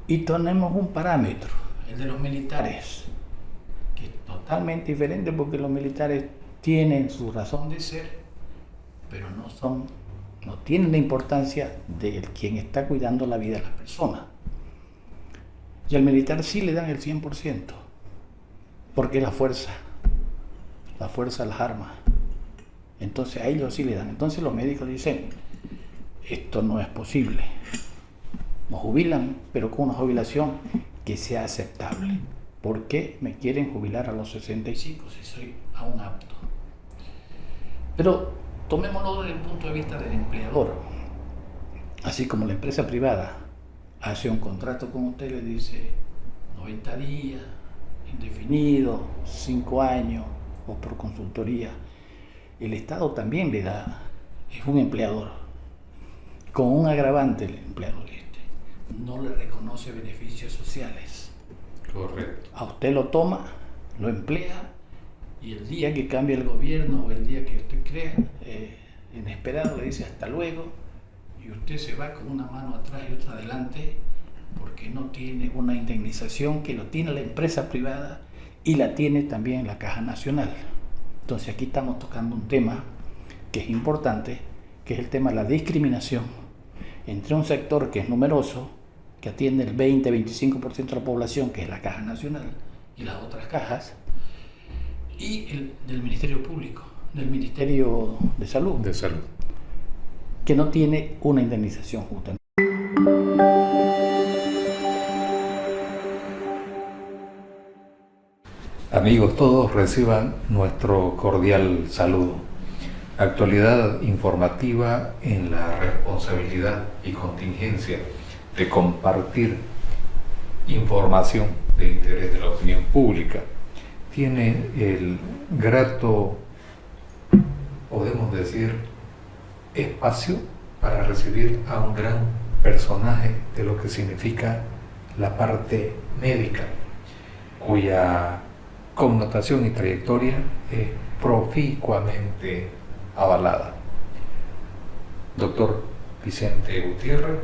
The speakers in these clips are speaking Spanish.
Y tenemos un parámetro, el de los militares, que es totalmente diferente porque los militares tienen su razón de ser, pero no tienen la importancia de quien está cuidando la vida de las personas. Y al militar sí le dan el 100%, porque la fuerza de las armas. Entonces a ellos sí le dan. Entonces los médicos dicen, esto no es posible. Nos jubilan, pero con una jubilación que sea aceptable. ¿Por qué me quieren jubilar a los 65 si soy aún apto? Pero tomémoslo desde el punto de vista del empleador. Así como la empresa privada hace un contrato con usted, le dice 90 días, indefinido, 5 años o por consultoría. El Estado también le da, es un empleador, con un agravante el empleador no le reconoce beneficios sociales. Correcto. A usted lo toma, lo emplea, y el día que cambia el gobierno o el día que usted crea, inesperado, le dice hasta luego, y usted se va con una mano atrás y otra adelante, porque no tiene una indemnización que lo tiene la empresa privada y la tiene también la Caja Nacional. Entonces aquí estamos tocando un tema que es importante, que es el tema de la discriminación entre un sector que es numeroso, que atiende el 20-25% de la población, que es la Caja Nacional, y las otras cajas, y el del Ministerio Público, del Ministerio de Salud, que no tiene una indemnización justa. Amigos todos, reciban nuestro cordial saludo. Actualidad informativa en la responsabilidad y contingencia de compartir información de interés de la opinión pública. Tiene el grato, podemos decir, espacio para recibir a un gran personaje de lo que significa la parte médica, cuya connotación y trayectoria es proficuamente avalada. Doctor Vicente Gutiérrez,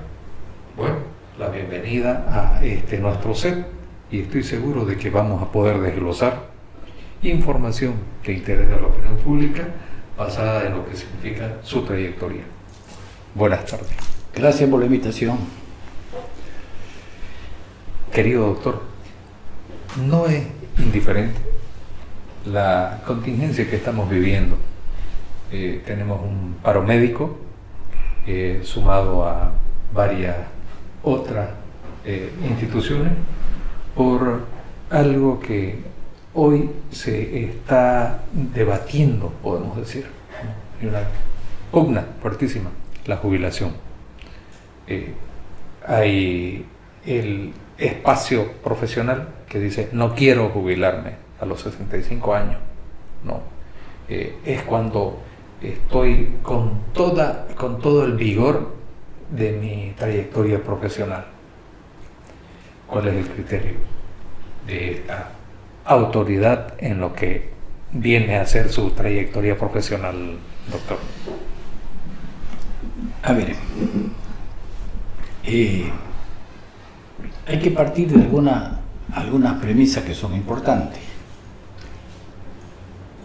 bueno, la bienvenida a nuestro set, y estoy seguro de que vamos a poder desglosar información de interés de la opinión pública basada en lo que significa su trayectoria. Buenas tardes. Gracias por la invitación. Querido doctor, no es indiferente la contingencia que estamos viviendo. Tenemos un paro médico sumado a varias otras instituciones por algo que hoy se está debatiendo, podemos decir, y una pugna fuertísima, la jubilación. Hay el espacio profesional que dice no quiero jubilarme a los 65 años, no, es cuando estoy con todo el vigor de mi trayectoria profesional. ¿Cuál es el criterio de esta autoridad en lo que viene a ser su trayectoria profesional, doctor? A ver, hay que partir de algunas premisas que son importantes.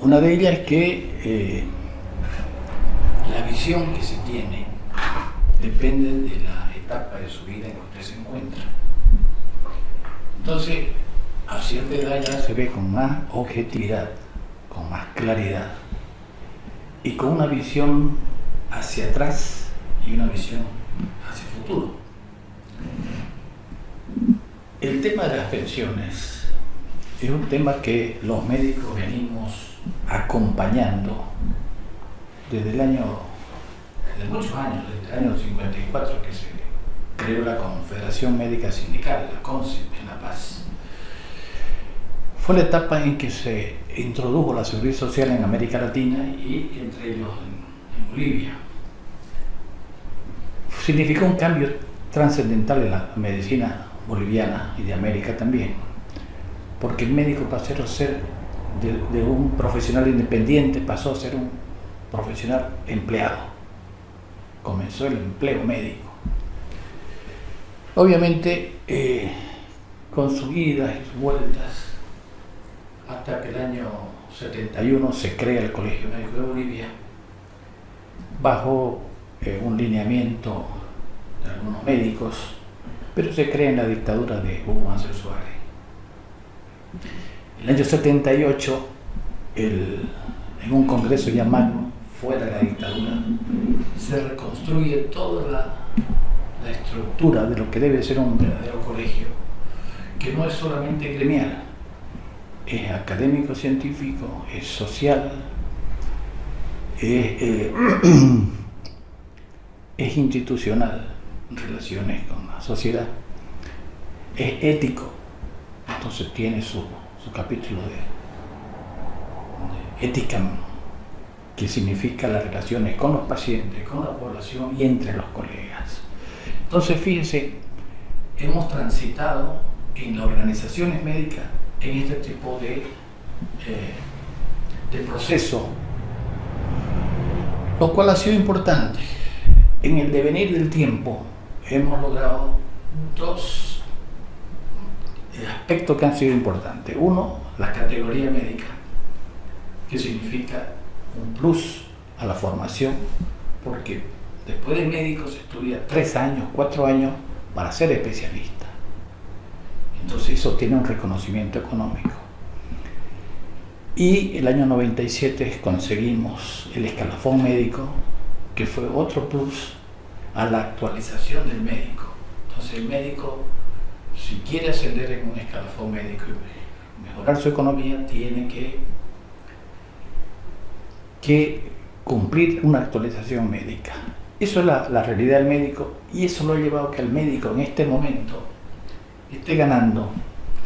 Una de ellas es que la visión que se tiene depende de la etapa de su vida en que usted se encuentra. Entonces, a cierta edad ya se ve con más objetividad, con más claridad y con una visión hacia atrás y una visión hacia el futuro. El tema de las pensiones es un tema que los médicos venimos acompañando desde muchos años, desde el año 54 que se creó la Confederación Médica Sindical, la CONSIP, en La Paz. Fue la etapa en que se introdujo la seguridad social en América Latina y entre ellos en Bolivia. Significó un cambio trascendental en la medicina boliviana y de América también, porque el médico pasó a ser de un profesional independiente, pasó a ser un profesional empleado. Comenzó el empleo médico. Obviamente, con sus idas y sus vueltas, hasta que el año 71 se crea el Colegio Médico de Bolivia, bajo un lineamiento de algunos médicos, pero se crea en la dictadura de Hugo Mansell Suárez. En el año 78, en un congreso ya magno, fuera de la dictadura, se reconstruye toda la estructura de lo que debe ser un verdadero colegio, que no es solamente gremial, es académico, científico, es social, es institucional, relaciones con la sociedad, es ético, entonces tiene su capítulo de ética, que significa las relaciones con los pacientes, con la población y entre los colegas. Entonces, fíjense, hemos transitado en las organizaciones médicas en este tipo de proceso, lo cual ha sido importante. En el devenir del tiempo hemos logrado dos aspectos que han sido importantes. Uno, la categoría médica, que significa un plus a la formación, porque después de médico se estudia 3 años, 4 años para ser especialista. Entonces eso tiene un reconocimiento económico. Y el año 97 conseguimos el escalafón médico, que fue otro plus a la actualización del médico. Entonces el médico, si quiere ascender en un escalafón médico y mejorar su economía, tiene que cumplir una actualización médica. Eso es la realidad del médico, y eso lo ha llevado a que el médico en este momento esté ganando,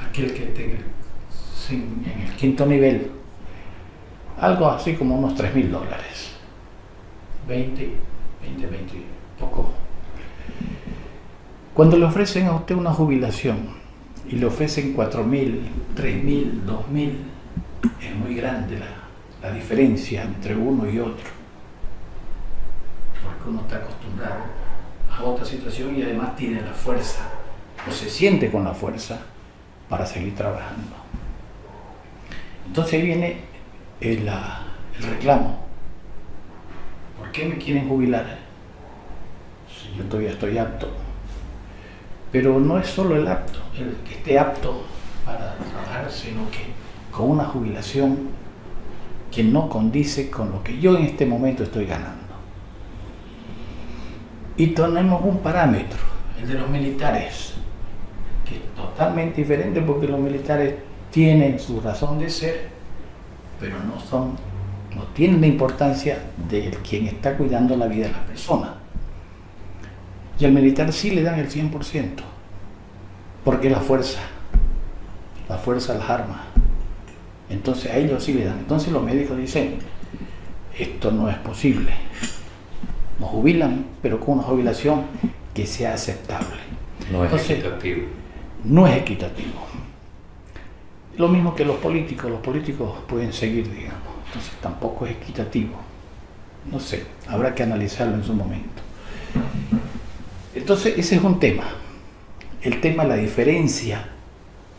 aquel que esté en el quinto nivel, algo así como unos $3.000, 20, poco. Cuando le ofrecen a usted una jubilación y le ofrecen 4.000, 3.000, 2.000, es muy grande la diferencia entre uno y otro, porque uno está acostumbrado a otra situación y además tiene la fuerza, o se siente con la fuerza para seguir trabajando. Entonces ahí viene el reclamo. ¿Por qué me quieren jubilar? Si yo todavía estoy apto. Pero no es solo el apto, el que esté apto para trabajar, sino que con una jubilación que no condice con lo que yo en este momento estoy ganando. Y tenemos un parámetro, el de los militares, que es totalmente diferente, porque los militares tienen su razón de ser, pero no tienen la importancia de quien está cuidando la vida de la persona. Y al militar sí le dan el 100%, porque la fuerza, las armas. Entonces a ellos sí le dan. Entonces los médicos dicen, esto no es posible. Nos jubilan, pero con una jubilación que sea aceptable. No es equitativo. No es equitativo. Lo mismo que los políticos pueden seguir, digamos. Entonces tampoco es equitativo. No sé, habrá que analizarlo en su momento. Entonces ese es un tema. El tema, la diferencia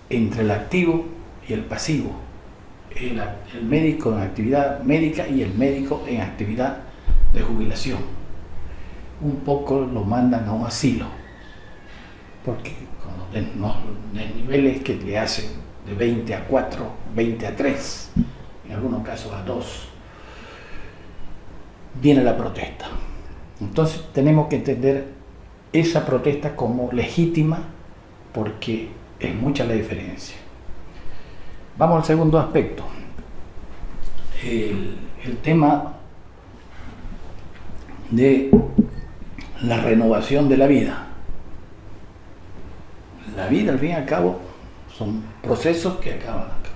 entre el activo y el pasivo. El médico en actividad médica y el médico en actividad de jubilación. Un poco lo mandan a un asilo, porque con los niveles que le hacen de 20 a 4, 20 a 3, en algunos casos a 2, viene la protesta. Entonces tenemos que entender esa protesta como legítima, porque es mucha la diferencia. Vamos al segundo aspecto, el tema de la renovación de la vida. La vida, al fin y al cabo, son procesos que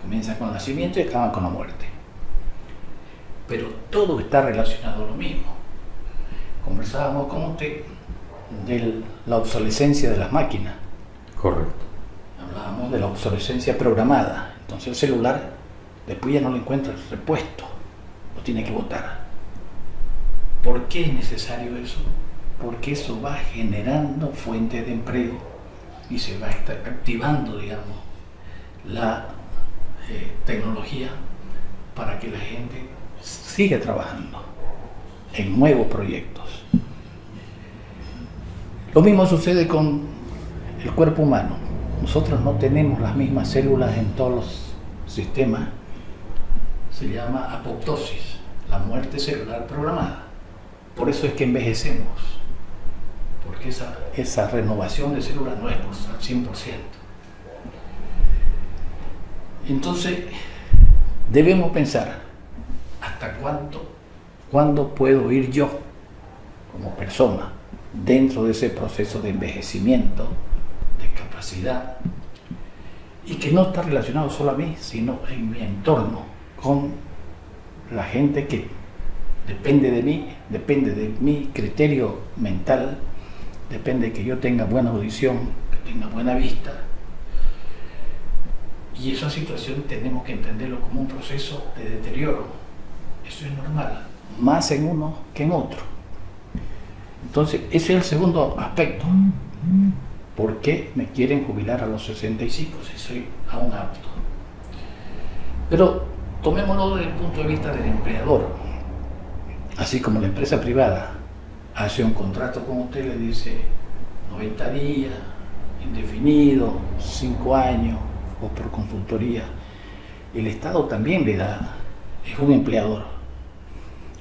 comienzan con el nacimiento y acaban con la muerte. Pero todo está relacionado a lo mismo. Conversábamos con usted de la obsolescencia de las máquinas. Correcto. Hablábamos de la obsolescencia programada. Entonces el celular, después ya no le encuentra el repuesto, lo tiene que botar. ¿Por qué es necesario eso? Porque eso va generando fuentes de empleo y se va a estar activando, digamos, la tecnología para que la gente siga trabajando en nuevos proyectos. Lo mismo sucede con el cuerpo humano. Nosotros no tenemos las mismas células en todos los sistemas. Se llama apoptosis, la muerte celular programada. Por eso es que envejecemos, porque esa renovación de células no es por al 100%. Entonces, debemos pensar hasta cuándo puedo ir yo, como persona, dentro de ese proceso de envejecimiento, de capacidad, y que no está relacionado solo a mí, sino en mi entorno, con la gente que depende de mí, depende de mi criterio mental, depende de que yo tenga buena audición, que tenga buena vista. Y esa situación tenemos que entenderlo como un proceso de deterioro. Eso es normal, más en uno que en otro. Entonces, ese es el segundo aspecto. ¿Por qué me quieren jubilar a los 65 si soy aún apto? Pero tomémoslo desde el punto de vista del empleador. Así como la empresa privada hace un contrato con usted, le dice 90 días, indefinido, 5 años, o por consultoría, el Estado también le da, es un empleador,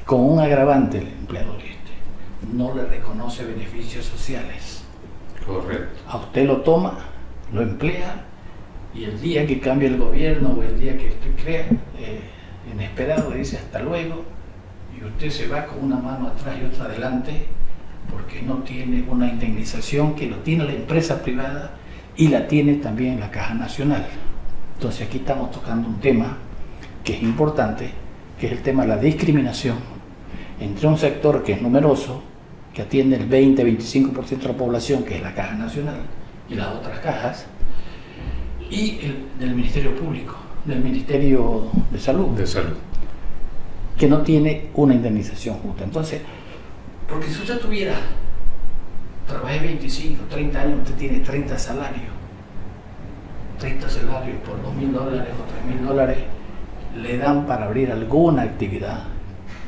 con un agravante el empleador no le reconoce beneficios sociales. Correcto. A usted lo toma, lo emplea, y el día que cambie el gobierno o el día que usted crea, inesperado, le dice hasta luego, y usted se va con una mano atrás y otra adelante, porque no tiene una indemnización que lo tiene la empresa privada y la tiene también la Caja Nacional. Entonces aquí estamos tocando un tema que es importante, que es el tema de la discriminación entre un sector que es numeroso, que atiende el 20-25% de la población, que es la Caja Nacional, y las otras cajas, y el del Ministerio Público, del Ministerio de Salud. De Salud. Que no tiene una indemnización justa. Entonces, porque si usted trabajé 25, 30 años, usted tiene 30 salarios. 30 salarios por $2.000 o $3.000 le dan para abrir alguna actividad,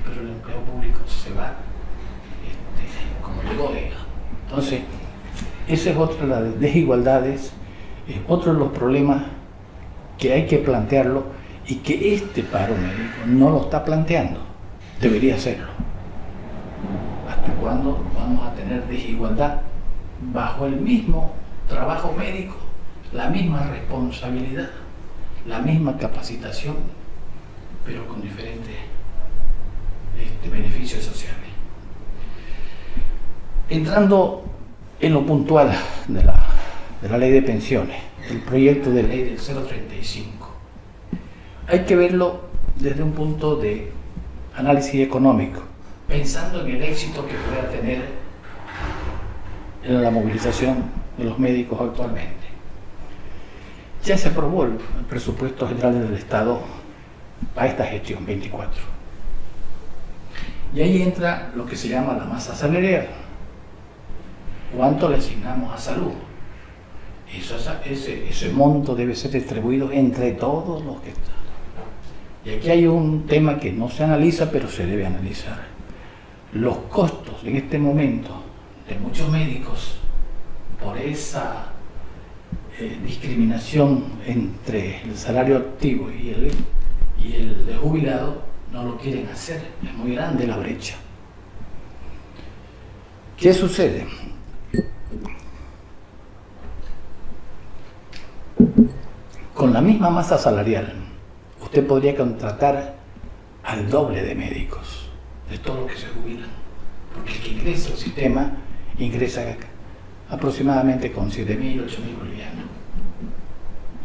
pero el empleo público se va como llegó, diga. Entonces, esa es otra de las desigualdades, es otro de los problemas que hay que plantearlo y que este paro médico no lo está planteando. Debería hacerlo. ¿Hasta cuándo vamos a tener desigualdad bajo el mismo trabajo médico, la misma responsabilidad, la misma capacitación, pero con diferentes beneficios sociales? Entrando en lo puntual de la ley de pensiones, el proyecto de ley del 035, hay que verlo desde un punto de análisis económico, pensando en el éxito que pueda tener en la movilización de los médicos actualmente. Ya se aprobó el presupuesto general del Estado para esta gestión 24. Y ahí entra lo que se llama la masa salarial. ¿Cuánto le asignamos a salud? Ese monto debe ser distribuido entre todos los que están. Y aquí hay un tema que no se analiza, pero se debe analizar. Los costos en este momento de muchos médicos por esa discriminación entre el salario activo y el de jubilado no lo quieren hacer. Es muy grande la brecha. ¿Qué sucede? Con la misma masa salarial, usted podría contratar al doble de médicos, de todos los que se jubilan, porque el que ingresa al sistema ingresa aproximadamente con 7.000, 8.000 bolivianos.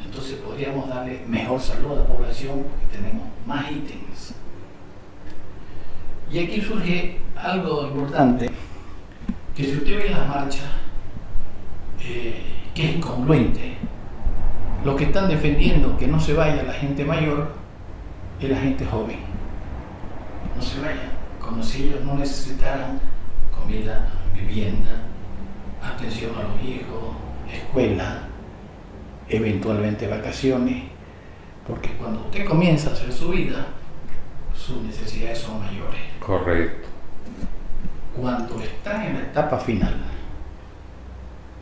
Entonces podríamos darle mejor salud a la población porque tenemos más ítems. Y aquí surge algo importante, que si usted ve la marcha, que es incongruente. Los que están defendiendo que no se vaya la gente mayor es la gente joven. No se vayan, como si ellos no necesitaran comida, vivienda, atención a los hijos, escuela, eventualmente vacaciones, porque cuando usted comienza a hacer su vida, sus necesidades son mayores. Correcto. Cuando está en la etapa final,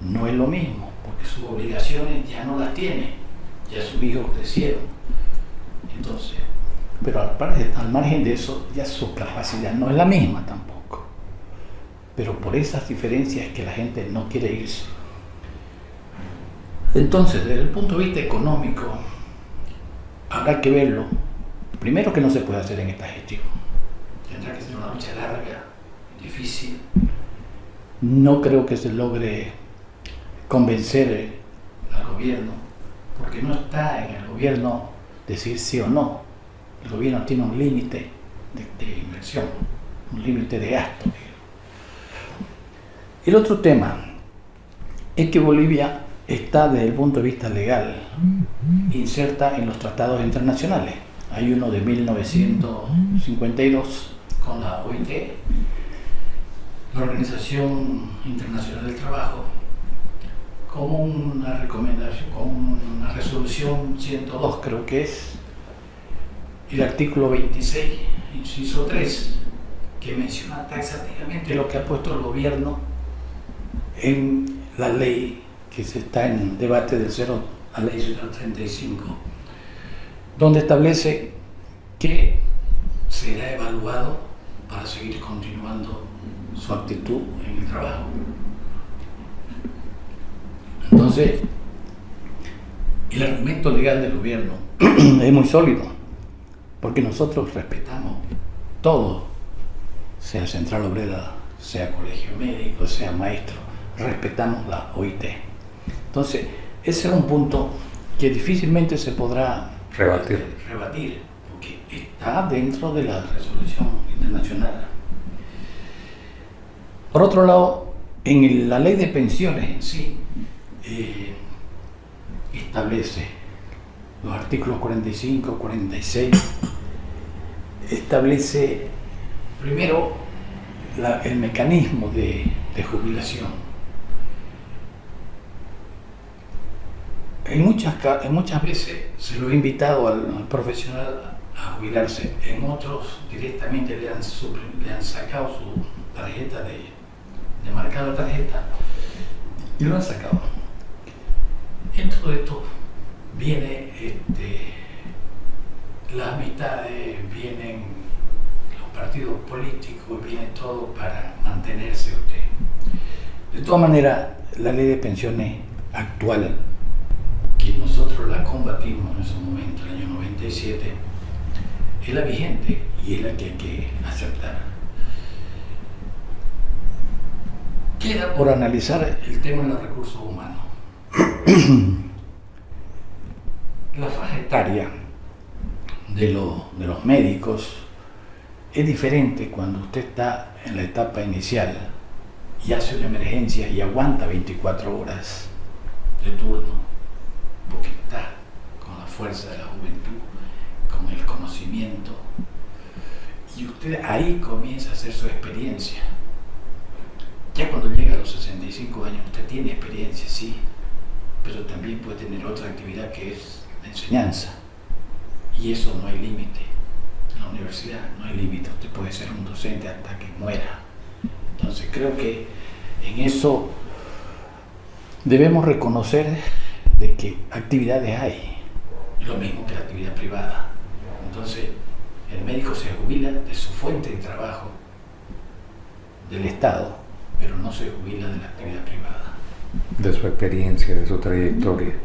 no es lo mismo, porque sus obligaciones ya no las tiene, ya sus hijos crecieron. Entonces, pero al margen de eso, ya su capacidad no es la misma tampoco. Pero por esas diferencias es que la gente no quiere irse. Entonces, desde el punto de vista económico, habrá que verlo. Primero, que no se puede hacer en esta gestión. Tendrá que ser una lucha larga, difícil. No creo que se logre convencer al gobierno, porque no está en el gobierno decir sí o no. El gobierno tiene un límite de inversión, un límite de gasto. El otro tema es que Bolivia está desde el punto de vista legal inserta en los tratados internacionales. Hay uno de 1952 con la OIT, la Organización Internacional del Trabajo, con una recomendación, con una resolución 102 creo que es, el artículo 26, inciso 3, que menciona taxativamente lo que ha puesto el gobierno en la ley que se está en debate del la ley 035, donde establece que será evaluado para seguir continuando su actitud en el trabajo. Entonces, el argumento legal del gobierno es muy sólido, porque nosotros respetamos todo, sea central obrera, sea colegio médico, sea maestro, respetamos la OIT. Entonces, ese es un punto que difícilmente se podrá rebatir, porque está dentro de la resolución internacional. Por otro lado, en la ley de pensiones en sí, establece los artículos 45, 46, establece primero el mecanismo de jubilación. En muchas veces se lo he invitado al profesional a jubilarse, en otros directamente le han sacado su tarjeta de marcar la tarjeta y lo han sacado. En todo esto viene las amistades, vienen los partidos políticos, viene todo para mantenerse usted. De todas maneras, la ley de pensiones actual, que nosotros la combatimos en ese momento, el año 97, es la vigente y es la que hay que aceptar. Queda por analizar el tema de los recursos humanos. La faja etaria de los médicos es diferente cuando usted está en la etapa inicial y hace una emergencia y aguanta 24 horas de turno, porque está con la fuerza de la juventud, con el conocimiento, y usted ahí comienza a hacer su experiencia. Ya cuando llega a los 65 años usted tiene experiencia, sí, pero también puede tener otra actividad que es la enseñanza, y eso no hay límite. En la universidad no hay límite, usted puede ser un docente hasta que muera. Entonces creo que en eso debemos reconocer de que actividades hay, lo mismo que la actividad privada. Entonces el médico se jubila de su fuente de trabajo, del Estado, pero no se jubila de la actividad privada. De su experiencia, de su trayectoria.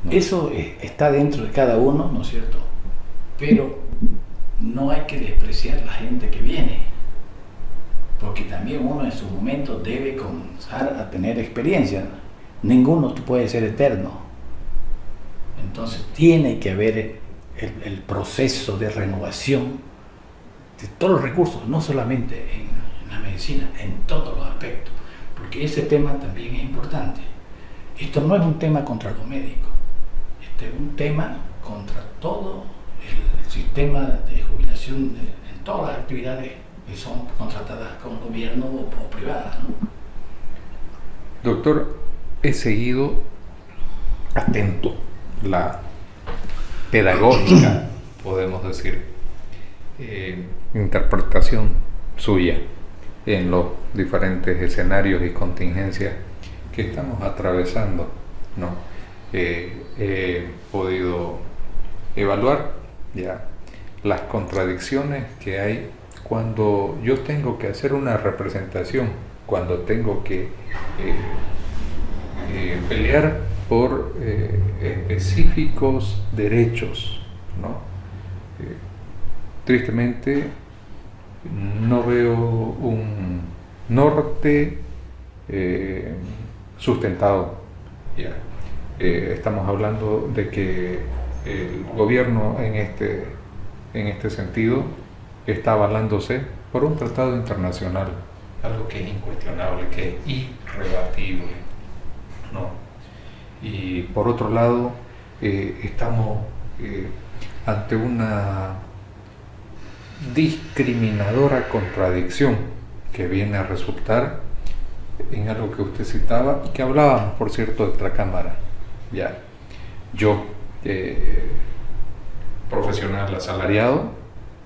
¿No? Eso está dentro de cada uno, ¿no es cierto? Pero no hay que despreciar la gente que viene, porque también uno en su momento debe comenzar a tener experiencia. Ninguno puede ser eterno. Entonces tiene que haber el proceso de renovación de todos los recursos, no solamente en la medicina, en todos los aspectos, porque ese tema también es importante. Esto no es un tema contra los médicos, este es un tema contra todo el sistema de jubilación en todas las actividades que son contratadas con gobierno o privadas, ¿no? Doctor, he seguido atento la pedagógica, podemos decir, interpretación suya en los diferentes escenarios y contingencias que estamos atravesando, ¿no? He podido evaluar ya las contradicciones que hay cuando yo tengo que hacer una representación, cuando tengo que pelear por específicos derechos, ¿no? Tristemente no veo un norte sustentado. Ya. Estamos hablando de que el gobierno en este sentido está avalándose por un tratado internacional, algo que es incuestionable, que es irrebatible, ¿no? Y por otro lado, estamos ante una discriminadora contradicción que viene a resultar en algo que usted citaba y que hablábamos, por cierto, de otra cámara. Ya, yo, profesional asalariado,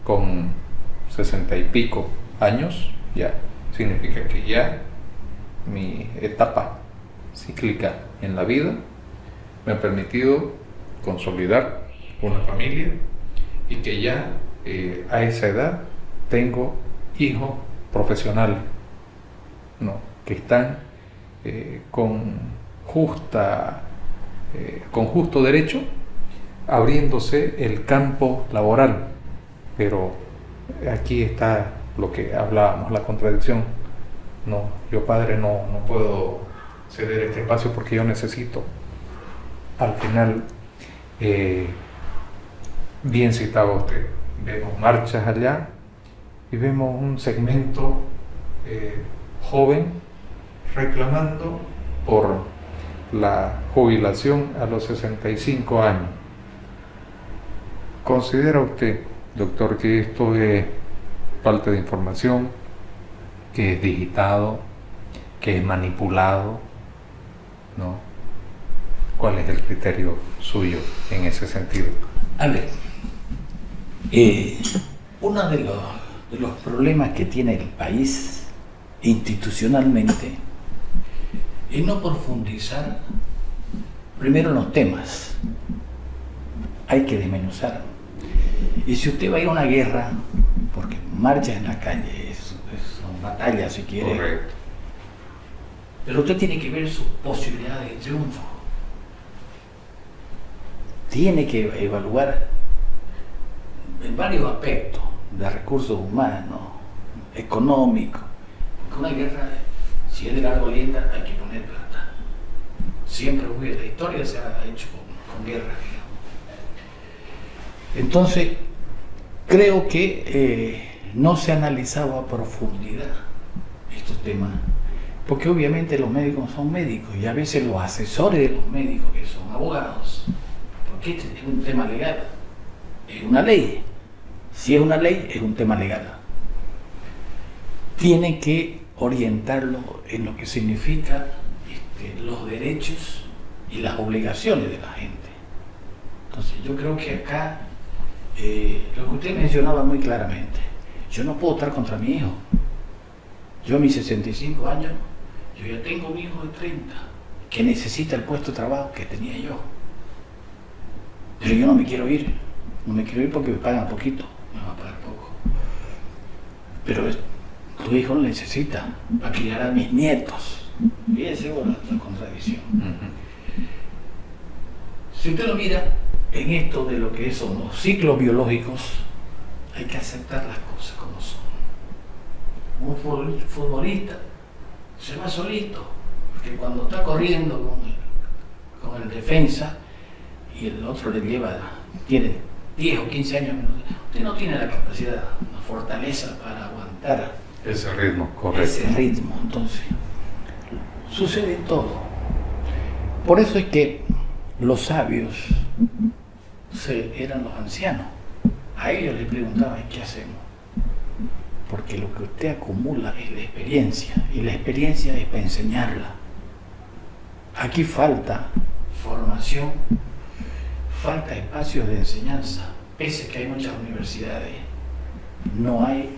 con 60 y pico años, ya significa que ya mi etapa cíclica en la vida me ha permitido consolidar una familia y que ya a esa edad tengo hijos profesionales, ¿no? Que están con justo derecho abriéndose el campo laboral. Pero aquí está lo que hablábamos, la contradicción. No, yo padre no puedo ceder este espacio porque yo necesito. Al final, bien citaba usted, vemos marchas allá y vemos un segmento joven reclamando por la jubilación a los 65 años. ¿Considera usted, doctor, que esto es falta de información, que es digitado, que es manipulado, ¿no? ¿Cuál es el criterio suyo en ese sentido? A ver, uno de los problemas que tiene el país institucionalmente es no profundizar primero en los temas. Hay que desmenuzar. Y si usted va a ir a una guerra, porque marcha en la calle, son batallas si quiere. Correcto. Pero usted tiene que ver sus posibilidades de triunfo. Tiene que evaluar en varios aspectos, de recursos humanos, económicos. Porque una guerra, si es de larga alienta, hay que poner plata. Siempre hubo, la historia se ha hecho con guerra. Entonces, creo que no se ha analizado a profundidad estos temas, porque obviamente los médicos son médicos y a veces los asesores de los médicos, que son abogados, porque este es un tema legal, es una ley. Si es una ley, es un tema legal. Tienen que orientarlo en lo que significa los derechos y las obligaciones de la gente. Entonces, yo creo que acá, lo que usted mencionaba muy claramente, yo no puedo estar contra mi hijo. Yo a mis 65 años, yo ya tengo un hijo de 30 que necesita el puesto de trabajo que tenía yo. Pero yo no me quiero ir. No me quiero ir porque me pagan poquito. Me van a pagar poco. Pero tu hijo lo necesita para criar a mis nietos. Fíjense la contradicción. Si usted lo mira en esto de lo que son los ciclos biológicos, hay que aceptar las cosas como son. Un futbolista se va solito, porque cuando está corriendo con el defensa y el otro le lleva, tiene 10 o 15 años menos, usted no tiene la capacidad, la fortaleza para aguantar ese ritmo, correcto. Ese ritmo, entonces sucede todo. Por eso es que los sabios eran los ancianos. A ellos les preguntaban, ¿qué hacemos? Porque lo que usted acumula es la experiencia, y la experiencia es para enseñarla. aquí falta formación, falta espacios de enseñanza, pese que hay muchas universidades, no hay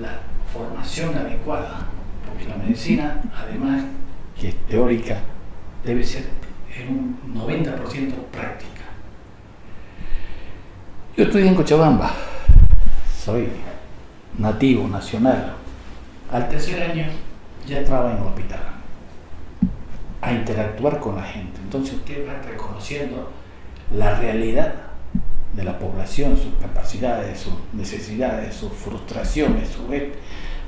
la formación adecuada, porque la medicina, además que es teórica, debe ser en un 90% práctica. Yo estudié en Cochabamba, soy nativo, nacional. Al tercer año ya entraba en el hospital a interactuar con la gente. Entonces usted va reconociendo la realidad de la población, sus capacidades, sus necesidades, sus frustraciones.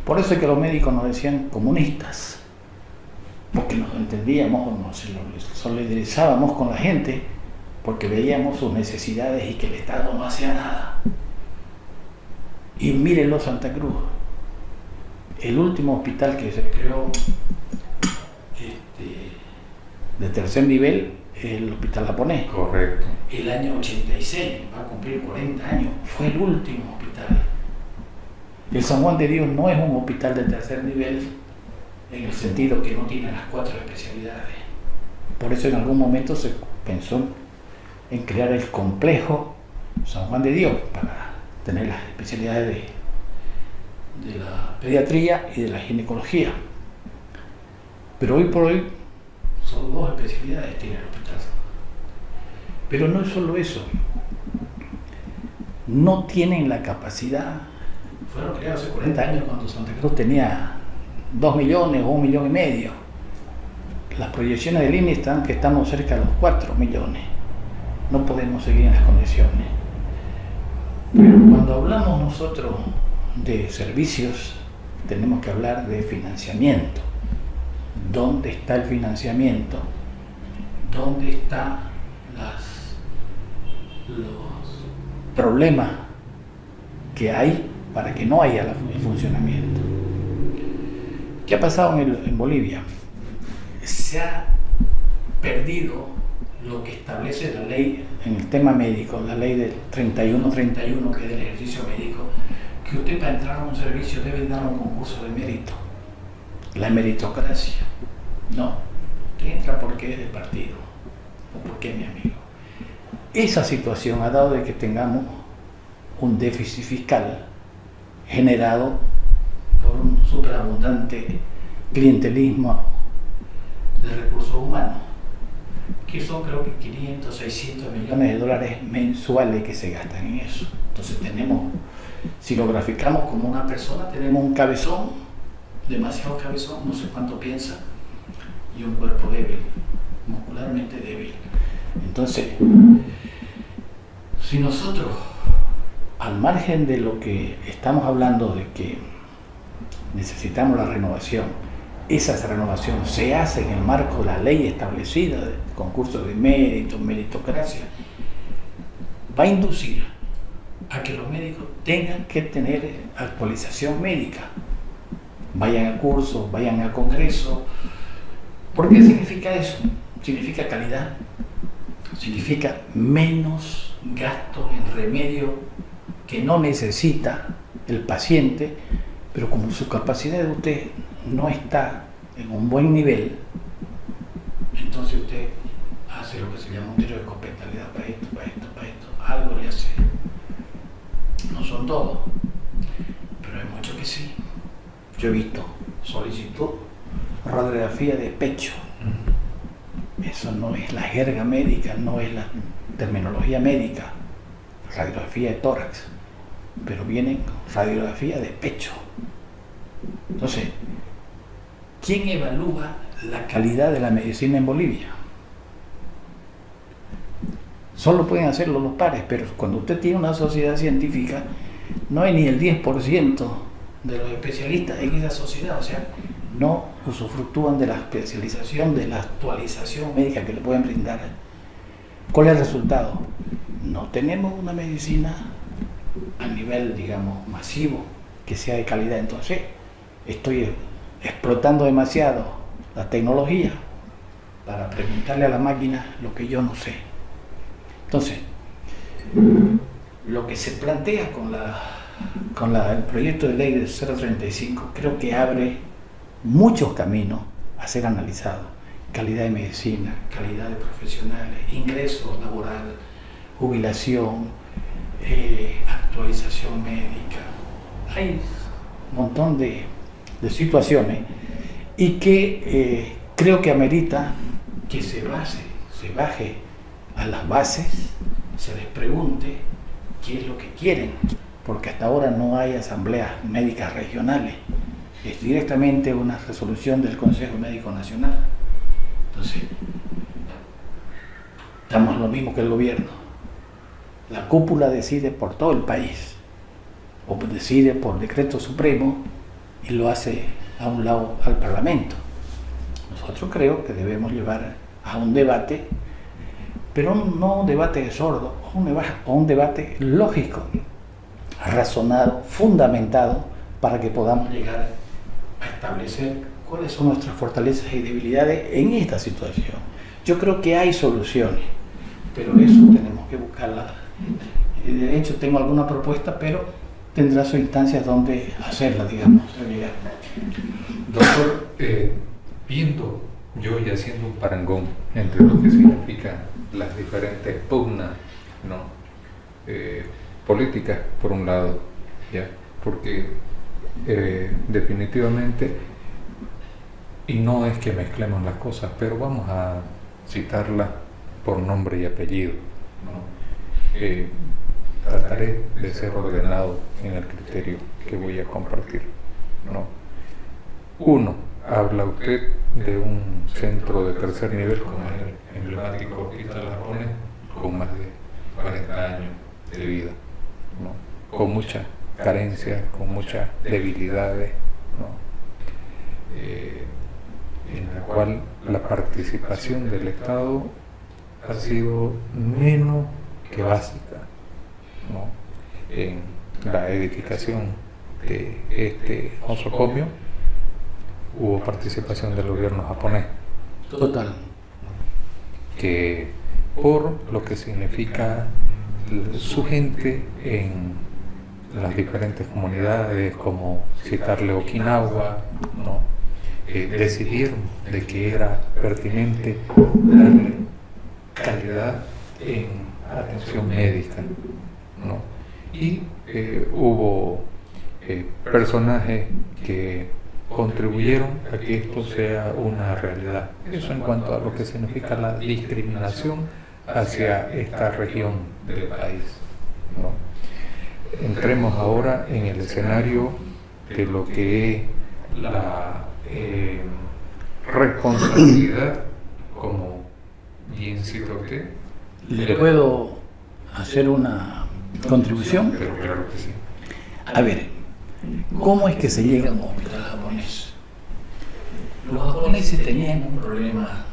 Por eso es que los médicos nos decían comunistas, porque nos entendíamos o nos solidarizábamos con la gente, porque veíamos sus necesidades y que el Estado no hacía nada. Y mírenlo, Santa Cruz, el último hospital que se creó de tercer nivel, el Hospital Japonés. Correcto. El año 86, va a cumplir 40 años, fue el último hospital. El San Juan de Dios no es un hospital de tercer nivel en el sentido que no tiene las 4 especialidades. Por eso en algún momento se pensó en crear el complejo San Juan de Dios para tener las especialidades de la pediatría y de la ginecología. Pero hoy por hoy solo 2 especialidades tiene el hospital. Pero no es solo eso, no tienen la capacidad. Fueron creados hace 40 años cuando Santa Cruz tenía 2 millones o 1,5 millones. Las proyecciones del INE están que estamos cerca de los 4 millones. No podemos seguir en las condiciones. Pero cuando hablamos nosotros de servicios, tenemos que hablar de financiamiento. ¿Dónde está el financiamiento? ¿Dónde están los problemas que hay para que no haya el funcionamiento? ¿Qué ha pasado en Bolivia? Se ha perdido lo que establece la ley en el tema médico, la ley del 3131, que es del ejercicio médico, que usted para entrar a un servicio debe dar un concurso de mérito, la meritocracia. No, usted entra porque es del partido o porque es mi amigo. Esa situación ha dado de que tengamos un déficit fiscal generado por un superabundante clientelismo de recursos humanos, que son creo que 500, 600 millones de dólares mensuales que se gastan en eso. Entonces tenemos, si lo graficamos como una persona, tenemos un cabezón, demasiado cabezón, no sé cuánto piensa, y un cuerpo débil, muscularmente débil. Entonces, si nosotros, al margen de lo que estamos hablando de que necesitamos la renovación, esa renovación se hace en el marco de la ley establecida de concursos de mérito, meritocracia, va a inducir a que los médicos tengan que tener actualización médica, vayan a cursos, vayan a congresos. ¿Por qué significa eso? Significa calidad, significa menos gasto en remedio que no necesita el paciente, pero como su capacidad de usted no está en un buen nivel, entonces usted hace lo que se llama un tiro de escopeta, le da para esto, para esto, para esto, algo le hace. No son todos, pero hay muchos que sí. Yo he visto solicitud, radiografía de pecho. Eso no es la jerga médica, no es la terminología médica, radiografía de tórax, pero vienen radiografía de pecho. Entonces, ¿quién evalúa la calidad de la medicina en Bolivia? Solo pueden hacerlo los pares, pero cuando usted tiene una sociedad científica, no hay ni el 10% de los especialistas en esa sociedad, o sea, no usufructúan de la especialización, de la actualización médica que le pueden brindar. ¿Cuál es el resultado? No tenemos una medicina a nivel, digamos, masivo, que sea de calidad. Entonces, estoy explotando demasiado la tecnología para preguntarle a la máquina lo que yo no sé. Entonces, lo que se plantea con el proyecto de ley del 035 creo que abre muchos caminos a ser analizado. Calidad de medicina, calidad de profesionales, ingreso laboral, jubilación, actualización médica. Hay un montón de situaciones y que creo que amerita que se baje a las bases, se les pregunte qué es lo que quieren, porque hasta ahora no hay asambleas médicas regionales, es directamente una resolución del Consejo Médico Nacional. Entonces, estamos lo mismo que el gobierno. La cúpula decide por todo el país, o decide por decreto supremo y lo hace a un lado al Parlamento. Nosotros creo que debemos llevar a un debate, pero no un debate sordo, un debate lógico, razonado, fundamentado, para que podamos llegar a establecer cuáles son nuestras fortalezas y debilidades en esta situación. Yo creo que hay soluciones, pero eso tenemos que buscarla. De hecho, tengo alguna propuesta, pero tendrá sus instancias donde hacerla, digamos. Doctor, viendo yo y haciendo un parangón entre lo que significan las diferentes pugnas, ¿no? Políticas, por un lado, ¿ya? Porque definitivamente, y no es que mezclemos las cosas, pero vamos a citarlas por nombre y apellido, ¿no? Trataré de ser ordenado en el criterio que voy a compartir, ¿no? Uno, habla usted de un centro de tercer nivel como el emblemático Hospital Japonés, con más de 40 años de vida, ¿no? Con muchas carencias, con muchas debilidades, ¿no? En la cual la participación del Estado ha sido menos que básica, ¿no? En la edificación de este nosocomio hubo participación del gobierno japonés. Total. Que por lo que significa su gente en las diferentes comunidades, como citarle Okinawa, ¿no? Decidieron de que era pertinente darle calidad en atención médica, ¿no? Y hubo personajes que contribuyeron a que esto sea una realidad. Eso en cuanto a lo que significa la discriminación hacia esta región del país, ¿no? Entremos ahora en el escenario de lo que es la responsabilidad, como bien cita usted. ¿Le puedo hacer una contribución? Pero claro que sí. A ver, ¿cómo es que se llega a un hospital japonés? Los japoneses tenían un problema,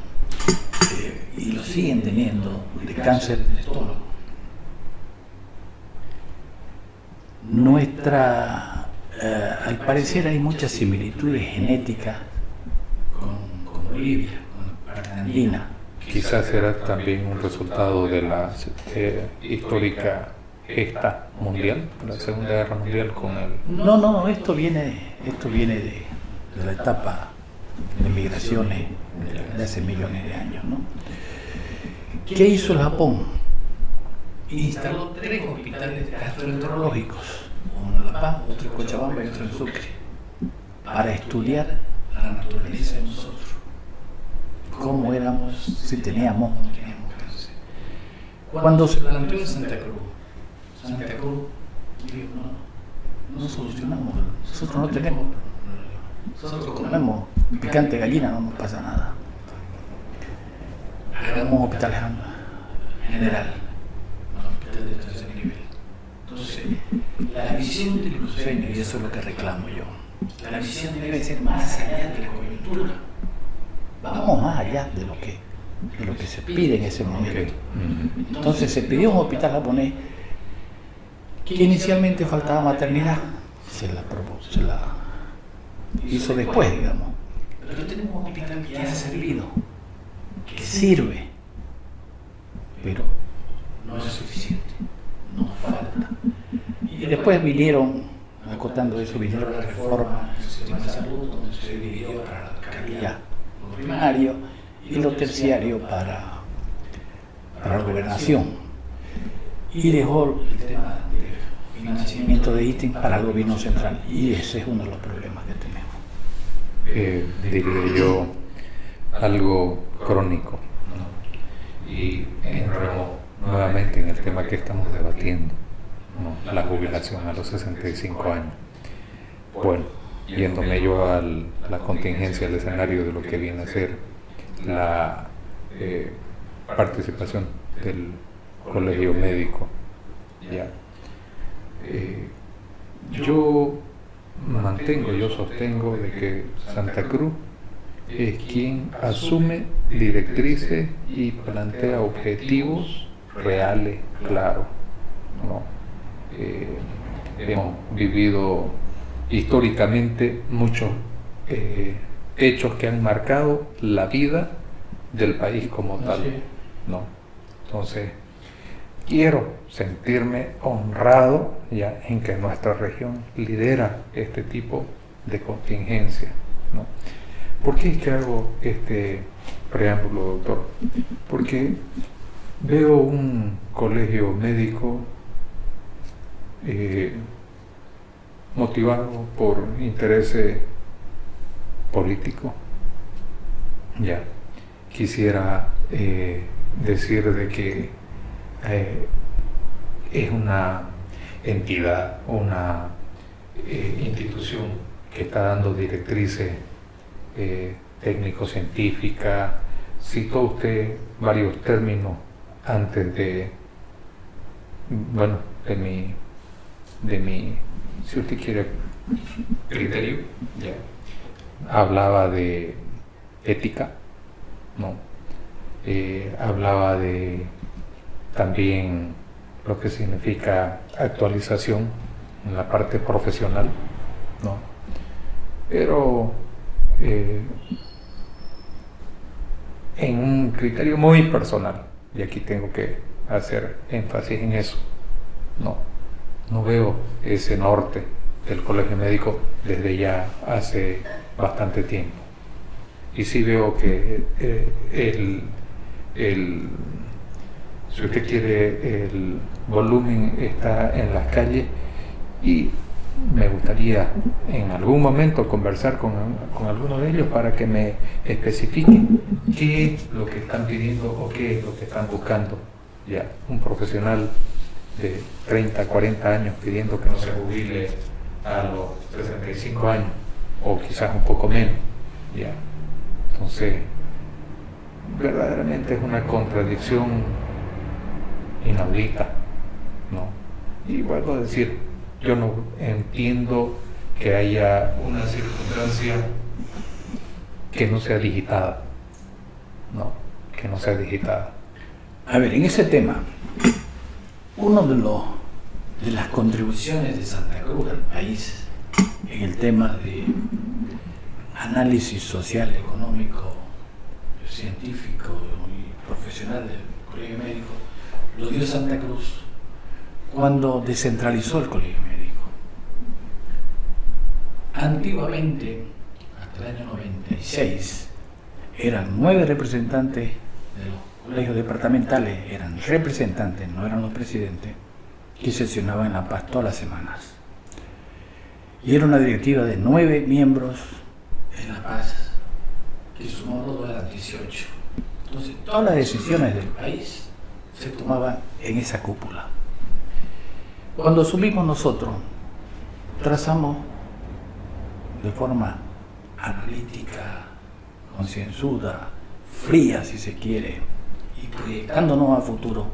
y lo siguen teniendo, de cáncer de estómago. Al parecer hay muchas similitudes genéticas con Bolivia, con la parte andina. Quizás será también un resultado de la histórica gesta mundial, la Segunda Guerra Mundial con el... No, esto viene de la etapa de migraciones de hace millones de años, ¿no? ¿Qué hizo el Japón? Instaló 3 hospitales gastroenterológicos, uno en La Paz, otro en Cochabamba y otro en Sucre, para estudiar la naturaleza de nosotros, cómo éramos, si teníamos o no teníamos cáncer. Cuando se planteó en Santa Cruz dijo, no solucionamos, nosotros no tenemos, nosotros comemos picante de gallina, no nos pasa nada. Hagamos un hospital general, un hospital de tercer nivel. Entonces, la visión del cruceño, y eso es lo que reclamo yo, la visión debe ser más allá de la coyuntura. Vamos más allá de lo que se pide en ese momento. Entonces se pidió un hospital japonés que inicialmente faltaba maternidad, se la hizo después, digamos. Pero tenemos un hospital que ha servido, que sirve, pero no es suficiente, nos falta. Y después vinieron, acotando eso, vinieron las reformas del sistema de salud, donde se dividió para la calidad primario y lo terciario para la gobernación. Y dejó el tema de financiamiento de ítems para el gobierno central. Y ese es uno de los problemas que tenemos. Diría yo, algo crónico, ¿no? Y entramos nuevamente en el tema que estamos debatiendo, ¿no? La jubilación a los 65 años. Bueno, yéndome yo a la contingencia, al escenario de lo que viene a ser la participación del colegio médico, ¿ya? Yo sostengo de que Santa Cruz es quien asume directrices y plantea objetivos reales, claros, ¿no? Hemos vivido históricamente muchos hechos que han marcado la vida del país como tal, ¿no? Entonces, quiero sentirme honrado ya en que nuestra región lidera este tipo de contingencia, ¿no? ¿Por qué es que hago este preámbulo, doctor? Porque veo un colegio médico motivado por intereses políticos. Ya, quisiera decir de que es una entidad, una institución que está dando directrices técnico-científicas. Citó usted varios términos antes de mi, si usted quiere, criterio. Ya. Hablaba de ética, ¿no? Hablaba de también lo que significa actualización en la parte profesional, ¿no? Pero en un criterio muy personal, y aquí tengo que hacer énfasis en eso, no veo ese norte del colegio médico desde ya hace bastante tiempo. Y sí veo que si usted quiere, el volumen está en las calles, y me gustaría en algún momento conversar con alguno de ellos para que me especifiquen qué es lo que están pidiendo o qué es lo que están buscando. Ya, un profesional de 30, 40 años pidiendo que no se jubile a los 65 años o quizás un poco menos. Ya. Entonces, verdaderamente es una contradicción inaudita, ¿no? Y vuelvo a decir, yo no entiendo que haya una circunstancia que no sea digitada, ¿no? Que no sea digitada. A ver, en ese tema, uno de las contribuciones de Santa Cruz al país en el tema de análisis social, económico, científico y profesional del colegio médico lo dio Santa Cruz cuando descentralizó el colegio médico. Antiguamente, hasta el año 96, eran 9 representantes de los colegios departamentales, eran representantes, no eran los presidentes, que sesionaban en La Paz todas las semanas. Y era una directiva de 9 miembros en La Paz, que sumados los 2 eran 18. Entonces, todas las decisiones del país se tomaban en esa cúpula. Cuando subimos nosotros, trazamos de forma analítica, concienzuda, fría si se quiere, y proyectándonos a futuro,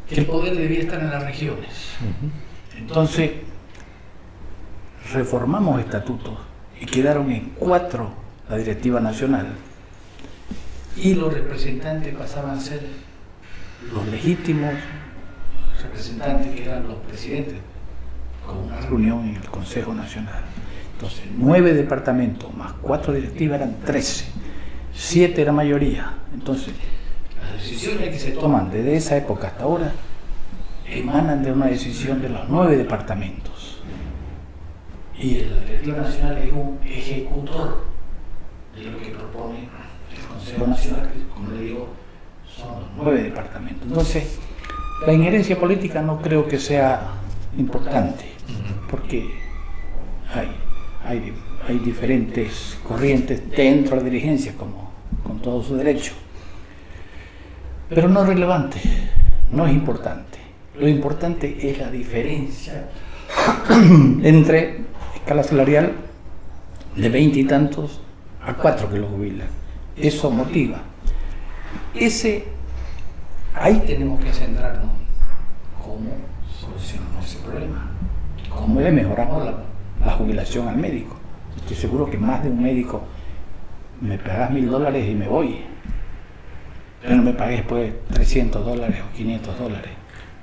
que el poder debía estar en las regiones. Entonces, reformamos estatutos y quedaron en 4 la directiva nacional, y los representantes pasaban a ser los legítimos representantes, que eran los presidentes, con una reunión en el Consejo Nacional. Entonces, 9 departamentos más 4 directivas eran 13, 7 era mayoría. Entonces, las decisiones que se toman desde esa época hasta ahora emanan de una decisión de los 9 departamentos. Y la directiva nacional es un ejecutor de lo que propone el Consejo Nacional, que como le digo, son los 9 departamentos. Entonces, la injerencia política no creo que sea importante, porque hay diferentes corrientes dentro de la dirigencia, como con todo su derecho. Pero no es relevante, no es importante. Lo importante es la diferencia entre escala salarial de 20 y tantos a 4 que lo jubilan. Eso motiva. Ahí tenemos que centrarnos. ¿Cómo solucionamos ese problema? ¿Cómo le mejoramos la jubilación al médico? Estoy seguro que más de un médico, me pagas $1.000 y me voy, pero no me pagues después $300 o $500.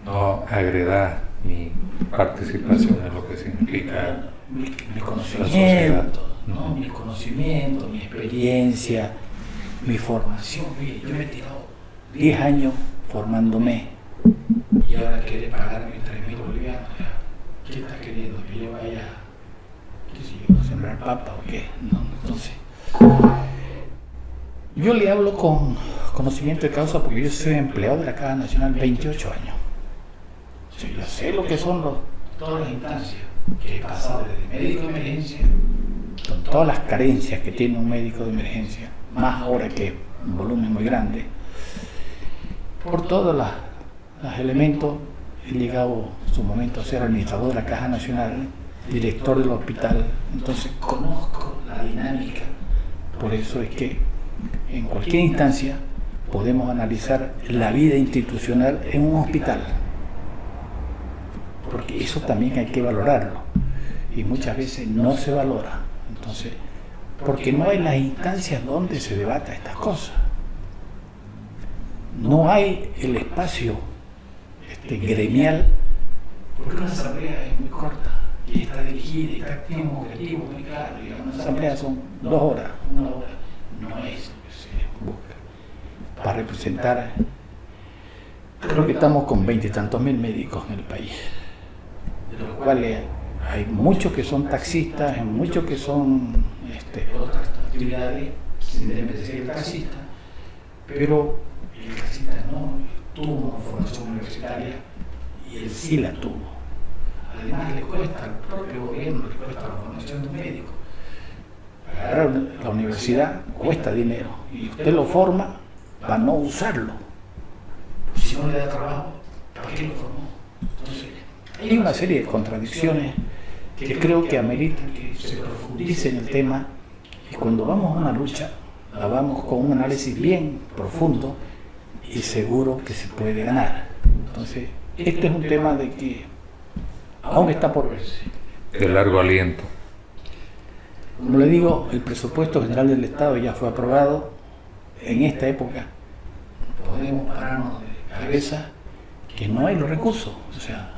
No agregar mi participación en lo que significa mi conocimiento, ¿no? Mi conocimiento, mi experiencia, mi formación. Yo me he tirado 10 años formándome y ahora quiere pagarme 3.000 bolivianos. ¿Qué está queriendo? ¿Que yo vaya, qué sé yo, a sembrar papa o qué? No, entonces, yo le hablo con conocimiento de causa porque yo soy empleado de la Caja Nacional 28 años. O sea, yo sé lo que son todas las instancias que he pasado desde médico de emergencia, con todas las carencias que tiene un médico de emergencia, más ahora que un volumen muy grande, por todos los elementos. He llegado en su momento a ser administrador de la Caja Nacional, director del hospital, entonces conozco la dinámica. Por eso es que en cualquier instancia podemos analizar la vida institucional en un hospital, porque eso también hay que valorarlo y muchas veces no se valora. Entonces, porque no hay las instancias donde se debata estas cosas, no hay el espacio gremial, porque una asamblea es muy corta y está dirigida y tiene un objetivo muy claro. Y una asamblea son 2 horas, 1 hora, no es lo que se busca para representar. Creo que estamos con 20 y tantos mil médicos en el país, de los cuales hay muchos que son taxistas, hay muchos que son otras actividades sin dependencia del taxista, pero el taxista no tuvo una formación universitaria y él sí la tuvo. Además le cuesta al propio gobierno, le cuesta la formación de un médico. Pagar la universidad cuesta dinero y usted lo forma para no usarlo. Si no le da trabajo, ¿para qué lo formó? Entonces, hay una serie de contradicciones que creo que ameritan que se profundice en el tema, y cuando vamos a una lucha la vamos con un análisis bien profundo y seguro que se puede ganar. Entonces, este es un tema de que aún está por verse. De largo aliento. Como le digo, el presupuesto general del Estado ya fue aprobado. En esta época podemos pararnos de cabeza que no hay los recursos. O sea,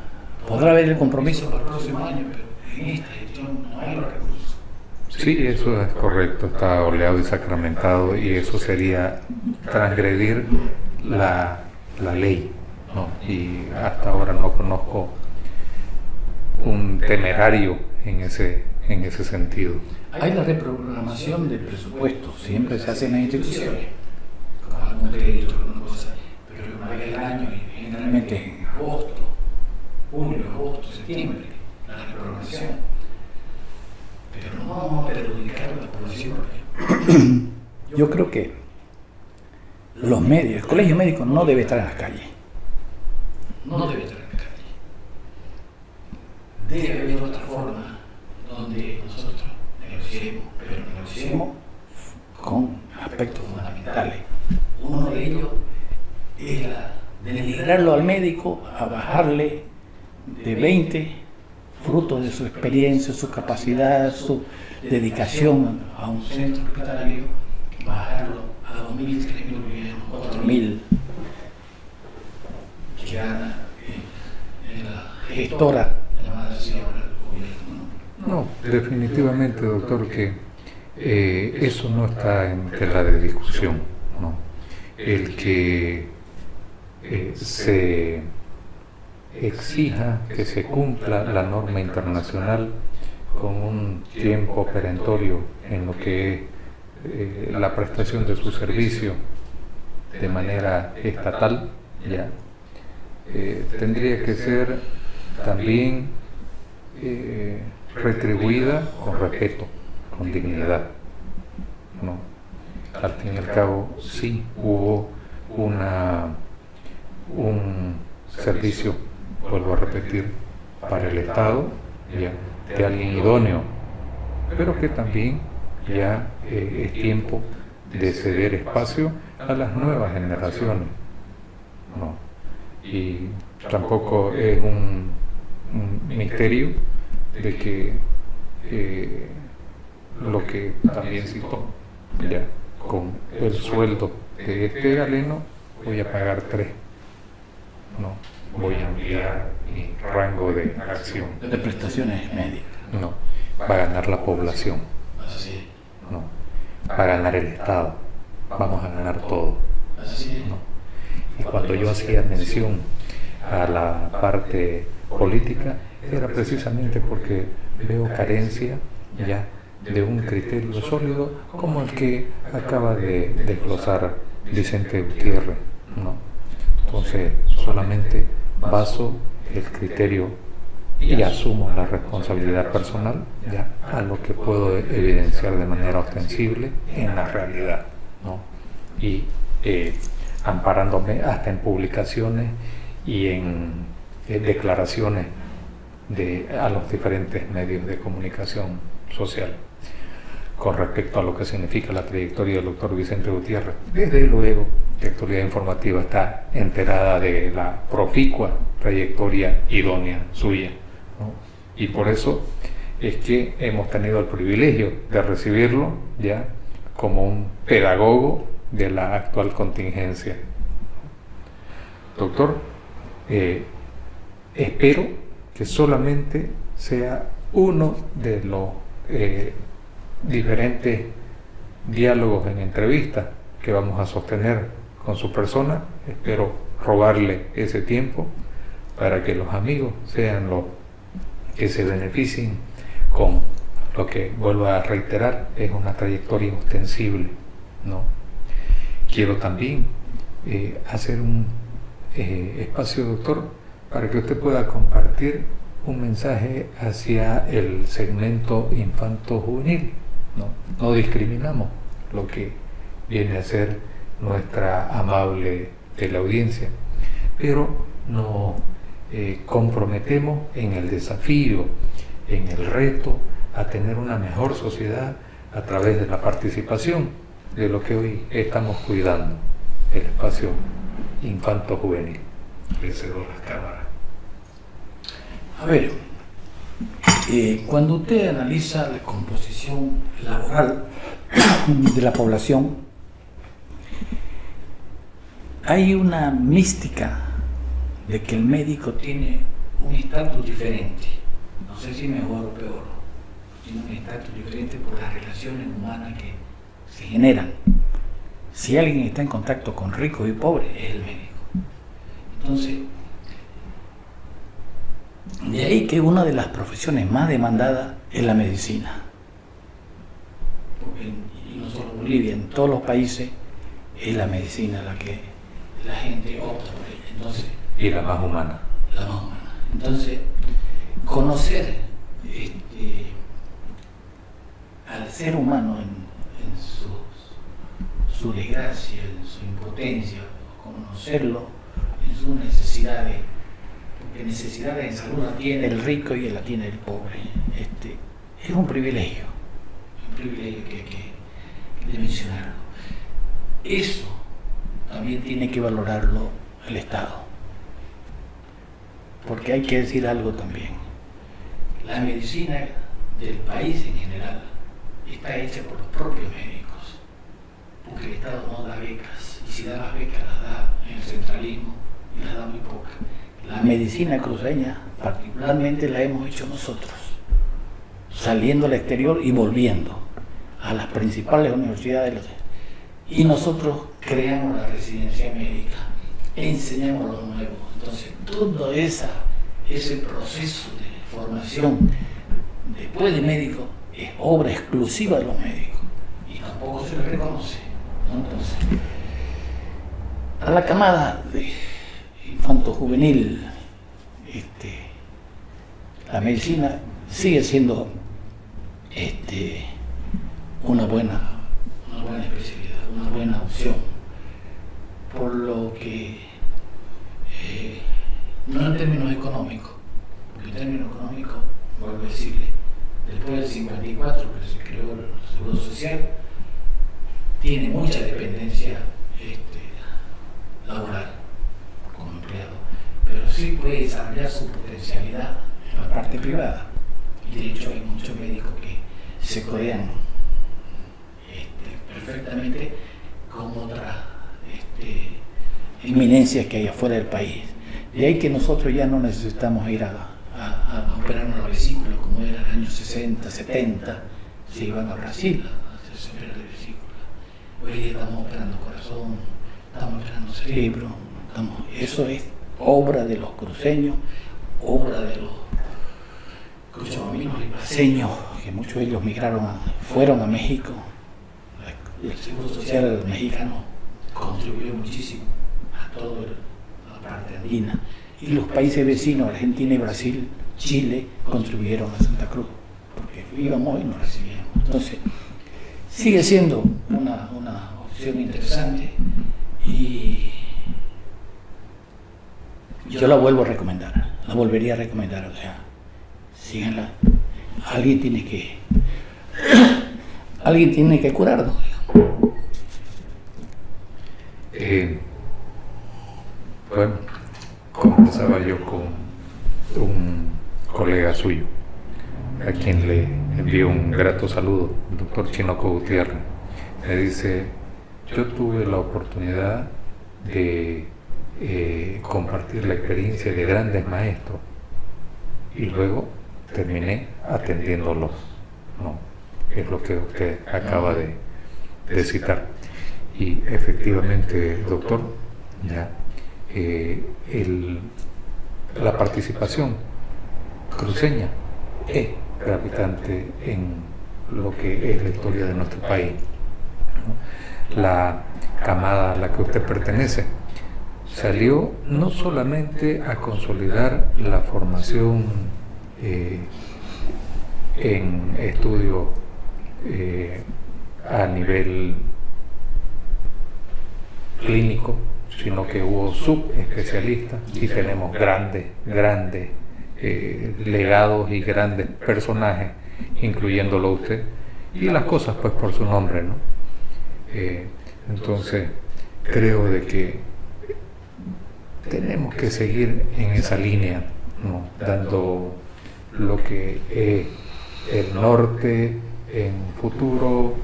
podrá haber el compromiso para el próximo año, pero en esta gestión no hay los recursos. Sí, eso es correcto, está oleado y sacramentado, y eso sería transgredir la ley, ¿no? Y hasta ahora no conozco un temerario en ese sentido. Hay la reprogramación del presupuesto, siempre se hace en las instituciones, con algún crédito, alguna cosa, pero una vez al año, y generalmente en agosto, julio, agosto, septiembre, la reprogramación. Pero no vamos a perjudicar a la población. Yo creo que los medios, el colegio médico no debe estar en las calles. No debe estar en las calles. Debe haber otra forma donde nosotros negociemos, pero negociemos con aspectos fundamentales. Uno de ellos es de denigrarlo al médico, a bajarle de 20, fruto de su experiencia, su capacidad, su dedicación a un centro hospitalario, bajarlo a 2.000, 3.000, 4.000, que gana la gestora llamada así ahora el gobierno. No, definitivamente, doctor, que eso no está en tela de discusión, ¿no? El que se exija que se cumpla la norma internacional con un tiempo perentorio en lo que es la prestación de su servicio de manera estatal, ya tendría que ser también retribuida con respeto, con dignidad, ¿no? Al fin y al cabo, sí hubo un servicio, vuelvo a repetir, para el Estado, ya, de alguien idóneo, pero que también ya es tiempo de ceder espacio a las nuevas generaciones, ¿no? Y tampoco es un misterio de que lo que también citó, ya, con el sueldo de este galeno voy a pagar 3, no, voy a ampliar mi rango de acción. De prestaciones médicas. No, va a ganar la población. Así. No, va a ganar el Estado. Vamos a ganar todo. Así. No. Y cuando yo hacía mención a la parte política, era precisamente porque veo carencia ya de un criterio sólido como el que acaba de desglosar Vicente Gutiérrez, ¿no? Entonces, solamente baso el criterio y asumo la responsabilidad personal ya a lo que puedo evidenciar de manera ostensible en la realidad, ¿no? Y amparándome hasta en publicaciones y en declaraciones a los diferentes medios de comunicación social. Con respecto a lo que significa la trayectoria del doctor Vicente Gutiérrez, desde luego la Actualidad Informativa está enterada de la proficua trayectoria idónea suya, ¿no? Y por eso es que hemos tenido el privilegio de recibirlo ya como un pedagogo de la actual contingencia. Doctor, espero que solamente sea uno de los diferentes diálogos en entrevistas que vamos a sostener con su persona. Espero robarle ese tiempo para que los amigos sean los que se beneficien con lo que, vuelvo a reiterar, es una trayectoria ostensible, ¿no? Quiero también hacer un espacio, doctor, para que usted pueda compartir un mensaje hacia el segmento infanto-juvenil. No discriminamos lo que viene a ser nuestra amable teleaudiencia, pero nos comprometemos en el desafío, en el reto a tener una mejor sociedad a través de la participación de lo que hoy estamos cuidando, el espacio infanto-juvenil. Le cedo las cámaras. A ver, cuando usted analiza la composición laboral de la población, hay una mística de que el médico tiene un estatus diferente, no sé si mejor o peor, tiene un estatus diferente por las relaciones humanas que se generan. Si alguien está en contacto con ricos y pobres, es el médico. Entonces, de ahí que una de las profesiones más demandadas es la medicina. Porque, y no solo en Bolivia, en todos los países es la medicina la que la gente opta por ella. Entonces, y la más humana. La más humana. Entonces, conocer al ser humano en su desgracia, en su impotencia, conocerlo en sus necesidades, porque necesidades en salud la tiene el rico y la tiene el pobre. Es un privilegio que hay que mencionarlo. Eso también tiene que valorarlo el Estado, porque hay que decir algo también. La medicina del país en general está hecha por los propios médicos, porque el Estado no da becas, y si da las becas las da en el centralismo y las da muy pocas. La medicina cruceña particularmente la hemos hecho nosotros, saliendo al exterior y volviendo a las principales universidades, y nosotros creamos la residencia médica, enseñamos lo nuevo. Entonces todo ese proceso de formación después de médico es obra exclusiva de los médicos, y tampoco tampoco se le reconoce. Entonces, a la camada de infanto-juvenil, la medicina sigue siendo una buena especialidad, una buena opción, por lo que no en términos económicos, porque en términos económicos, vuelvo a decirle, después del 54 que se creó el Seguro Social, tiene mucha dependencia laboral como empleado, pero sí puede desarrollar su potencialidad en la parte privada, y de hecho hay muchos médicos que se codean perfectamente con otras eminencias que hay afuera del país. De ahí que nosotros ya no necesitamos ir a operarnos la vesícula como era en los años 60, 70, se iban a Brasil a hacerse operar de vesícula. Hoy día estamos operando corazón, estamos operando cerebro, eso es obra de los cruceños, obra de los cochabaminos y paseños, que muchos de ellos fueron a México. El Seguro Social mexicano contribuyó muchísimo a toda la parte andina, y los países vecinos, Argentina y Brasil, Chile, contribuyeron a Santa Cruz, porque íbamos y nos recibíamos. Entonces, sigue siendo una opción interesante, y yo la vuelvo a recomendar, la volvería a recomendar, o sea, síganla. Alguien tiene que curarnos. Bueno, conversaba yo con un colega suyo, a quien le envío un grato saludo, el doctor Chinoco Gutiérrez. Me dice, yo tuve la oportunidad de compartir la experiencia de grandes maestros y luego terminé atendiéndolos, ¿no? Es lo que usted acaba de citar. Y efectivamente, doctor, ya la participación cruceña es gravitante en lo que es la historia de nuestro país, ¿no? La camada a la que usted pertenece salió no solamente a consolidar la formación en estudios a nivel clínico, sino que hubo subespecialistas y tenemos grandes legados y grandes personajes, incluyéndolo usted, y las cosas pues por su nombre, ¿no? Entonces creo de que tenemos que seguir en esa línea, ¿no? Dando lo que es el norte en futuro,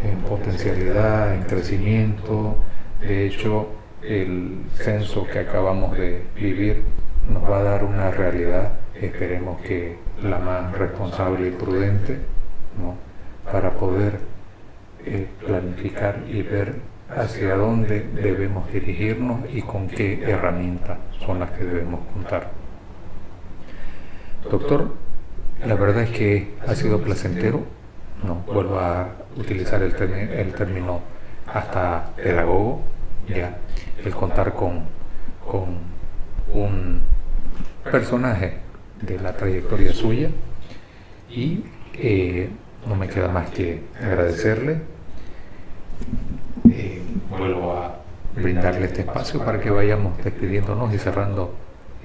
en potencialidad, en crecimiento. De hecho, el censo que acabamos de vivir nos va a dar una realidad, esperemos que la más responsable y prudente, ¿no? Para poder planificar y ver hacia dónde debemos dirigirnos y con qué herramientas son las que debemos contar. Doctor, la verdad es que ha sido placentero, no vuelvo a utilizar el término hasta pedagogo, ya, el contar con un personaje de la trayectoria suya, y no me queda más que agradecerle. Vuelvo a brindarle este espacio para que vayamos despidiéndonos y cerrando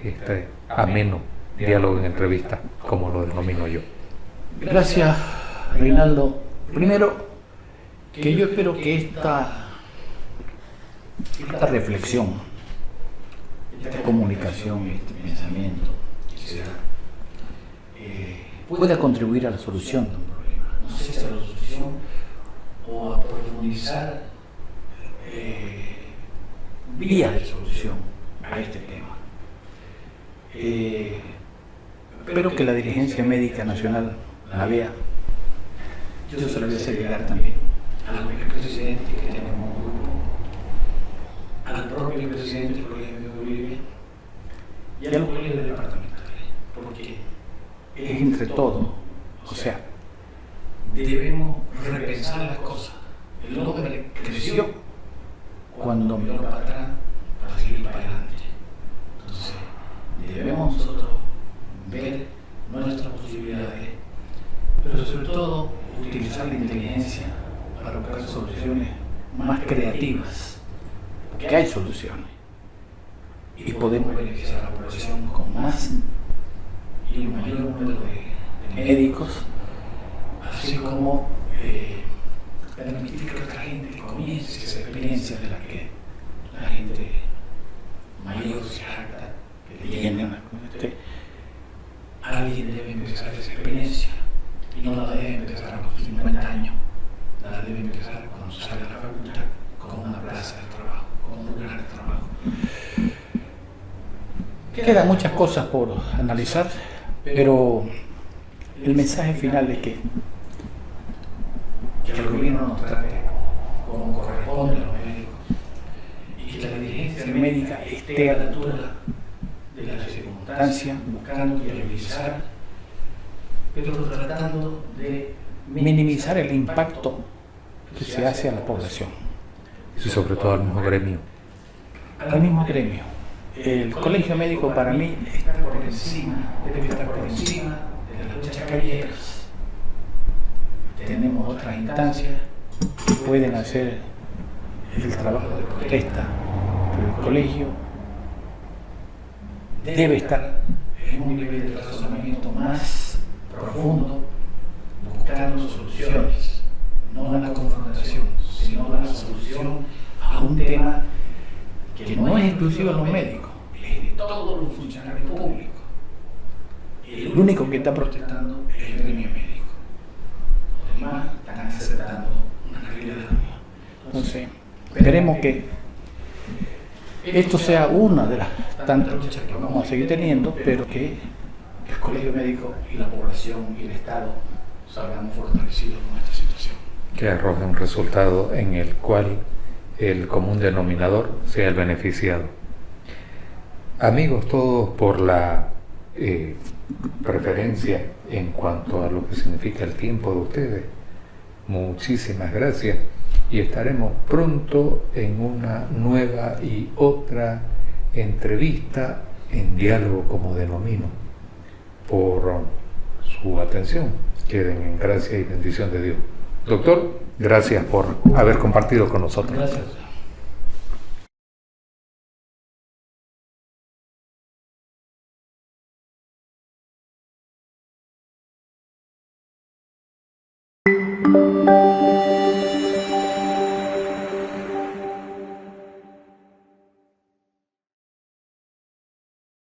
este ameno diálogo en entrevista, como lo denomino yo. Gracias, Reinaldo. Primero, que yo espero que esta reflexión, esta comunicación, este pensamiento, pueda contribuir a la solución de un problema. No sé si a la solución o a profundizar vías de solución a este tema. Espero que la dirigencia médica nacional la vea. Yo se lo voy a hacer llegar también a los expresidentes que tenemos un grupo, al propio presidente del Colegio de Bolivia y a los colegios departamentales, porque es entre todos, o sea, debemos repensar las cosas. El hombre creció cuando miró para atrás para seguir para adelante. Entonces, debemos nosotros ver nuestras posibilidades, pero sobre todo utilizar la inteligencia para buscar soluciones más creativas, porque hay soluciones y podemos beneficiar a la población con más y un mayor número de médicos, así como permitir que otra gente comience esa experiencia de la que la gente mayor se jacta, que tiene alguien debe empezar esa experiencia y no la debe empezar a los 50 años, la debe empezar cuando sale a la facultad con una plaza de trabajo, con un lugar de trabajo. Quedan muchas cosas por analizar, pero el mensaje final es que el gobierno nos trate como corresponde a los médicos y que la dirigencia médica esté a la altura de las circunstancias, buscando viabilizar, pero tratando de minimizar el impacto que se hace a la población. Y sobre todo al mismo gremio. Al mismo gremio. El colegio médico para mí está por encima, debe estar por encima de las luchas callejeras. Tenemos otras instancias que pueden hacer el trabajo de protesta, pero el colegio debe estar en un nivel de razonamiento más profundo, buscando soluciones, no a la confrontación, sino a la solución a un tema que no es exclusivo de los médicos, es de todos los funcionarios públicos. Y el único que está protestando es el gremio médico. Los demás están aceptando una realidad. Entonces, esperemos que esto sea una de las tantas luchas que vamos a seguir teniendo, pero que el colegio médico y la población y el Estado salgamos fortalecidos con esta situación. Que arroje un resultado en el cual el común denominador sea el beneficiado. Amigos todos, por la preferencia en cuanto a lo que significa el tiempo de ustedes, muchísimas gracias y estaremos pronto en una nueva y otra entrevista en diálogo, como denomino, por su atención. Queden en gracia y bendición de Dios. Doctor, gracias por haber compartido con nosotros. Gracias.